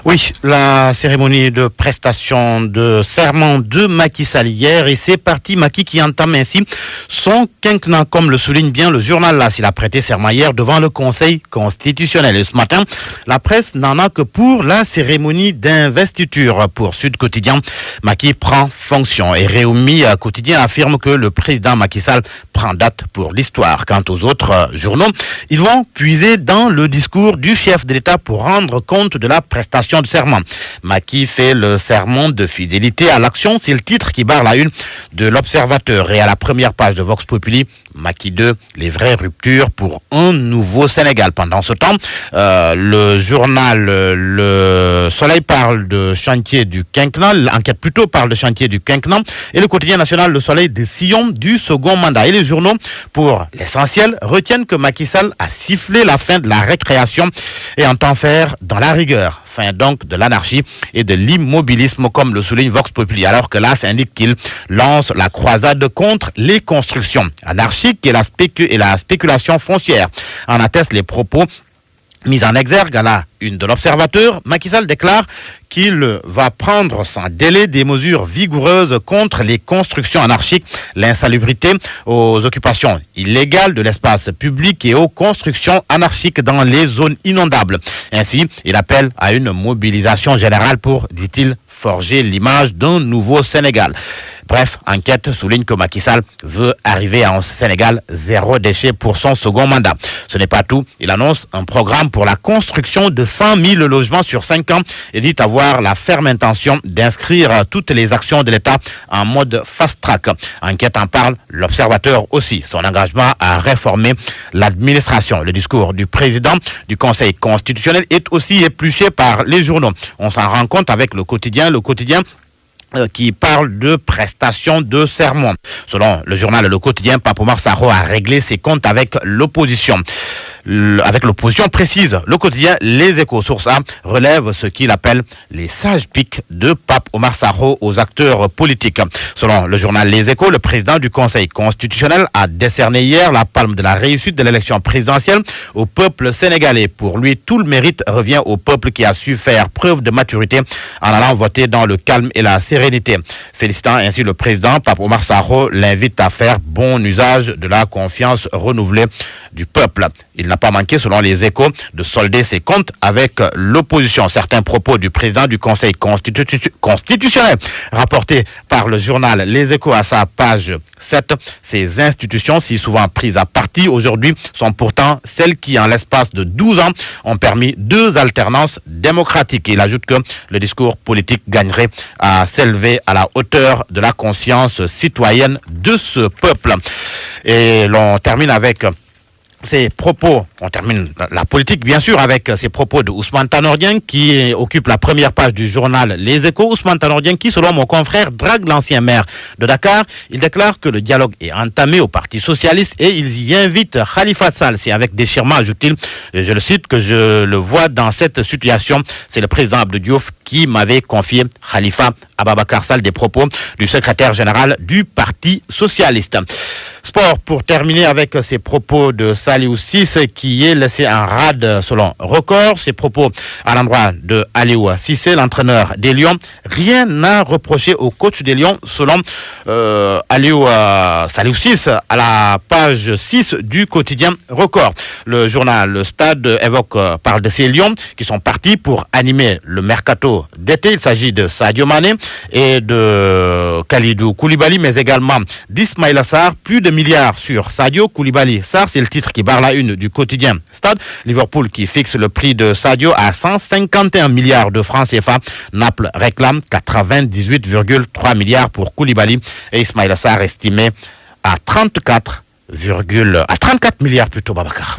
Oui, la cérémonie de prestation de serment de Macky Sall hier, et c'est parti Macky qui entame ainsi son quinquennat, comme le souligne bien le journal là. Il a prêté serment hier devant le Conseil constitutionnel. Et ce matin, la presse n'en a que pour la cérémonie d'investiture. Pour Sud Quotidien, Macky prend fonction, et Réumi Quotidien affirme que le président Macky Sall prend date pour l'histoire. Quant aux autres journaux, ils vont puiser dans le discours du chef de l'État pour rendre compte de la prestation de serment. Macky fait le serment de fidélité à l'action, c'est le titre qui barre la une de l'Observateur. Et à la première page de Vox Populi, Macky 2, les vraies ruptures pour un nouveau Sénégal. Pendant ce temps, le journal Le Soleil parle de chantier du quinquennat, l'enquête plutôt parle de chantier du quinquennat, et le quotidien national Le Soleil des sillons du second mandat. Et les journaux, pour l'essentiel, retiennent que Macky Sall a sifflé la fin de la récréation et entend faire dans la rigueur. Fin donc de l'anarchie et de l'immobilisme, comme le souligne Vox Populi, alors que là s'indique qu'il lance la croisade contre les constructions anarchiques et la spéculation foncière. En attestent les propos mis en exergue à la une de l'Observateur. Macky Sall déclare qu'il va prendre sans délai des mesures vigoureuses contre les constructions anarchiques, l'insalubrité, aux occupations illégales de l'espace public et aux constructions anarchiques dans les zones inondables. Ainsi, il appelle à une mobilisation générale pour, dit-il, forger l'image d'un nouveau Sénégal. Bref, enquête souligne que Macky Sall veut arriver à un Sénégal zéro déchet pour son second mandat. Ce n'est pas tout. Il annonce un programme pour la construction de 100 000 logements sur 5 ans et dit avoir la ferme intention d'inscrire toutes les actions de l'État en mode fast-track. Enquête en parle, l'Observateur aussi. Son engagement à réformer l'administration. Le discours du président du Conseil constitutionnel est aussi épluché par les journaux. On s'en rend compte avec le quotidien qui parle de prestations de serment. Selon le journal Le Quotidien, Pape Oumar Sarr a réglé ses comptes avec l'opposition. Avec l'opposition précise, le quotidien Les Échos, source A, relève ce qu'il appelle les sages piques de Pape Oumar Sarr aux acteurs politiques. Selon le journal Les Échos, le président du Conseil constitutionnel a décerné hier la palme de la réussite de l'élection présidentielle au peuple sénégalais. Pour lui, tout le mérite revient au peuple qui a su faire preuve de maturité en allant voter dans le calme et la sérénité. Félicitant ainsi le président, Pape Oumar Sarr l'invite à faire bon usage de la confiance renouvelée du peuple. Il n'a pas manqué, selon les Échos, de solder ses comptes avec l'opposition. Certains propos du président du Conseil constitutionnel, rapportés par le journal Les Échos à sa page 7, ces institutions, si souvent prises à partie aujourd'hui, sont pourtant celles qui, en l'espace de 12 ans, ont permis 2 alternances démocratiques. Il ajoute que le discours politique gagnerait à s'élever à la hauteur de la conscience citoyenne de ce peuple. Et l'on termine avec ces propos, on termine la politique bien sûr avec ces propos de Ousmane Tanor Dieng qui occupe la première page du journal Les Échos. Ousmane Tanor Dieng qui, selon mon confrère, drague l'ancien maire de Dakar. Il déclare que le dialogue est entamé au Parti socialiste et il y invite Khalifa Sall. C'est avec déchirement, ajoute-t-il, je le cite, que je le vois dans cette situation. C'est le président Abdou Diouf qui m'avait confié Khalifa Ababakar Sall, des propos du secrétaire général du Parti socialiste. Sport, pour terminer avec ces propos de Saliou Cissé qui est laissé en rade selon Record. Ces propos à l'endroit de Aliou Cissé, l'entraîneur des Lions. Rien n'a reproché au coach des Lions selon Saliou Cissé à la page 6 du quotidien Record. Le journal Le Stade parle de ces Lions qui sont partis pour animer le mercato d'été. Il s'agit de Sadio Mané et de Kalidou Koulibaly, mais également d'Ismaïla Sarr. Plus de milliards sur Sadio Koulibaly. Sarr, c'est le titre qui barre la une du quotidien Stade. Liverpool qui fixe le prix de Sadio à 151 milliards de francs CFA. Naples réclame 98,3 milliards pour Koulibaly et Ismaïla Sarr estimé à 34 milliards plutôt, Babacar.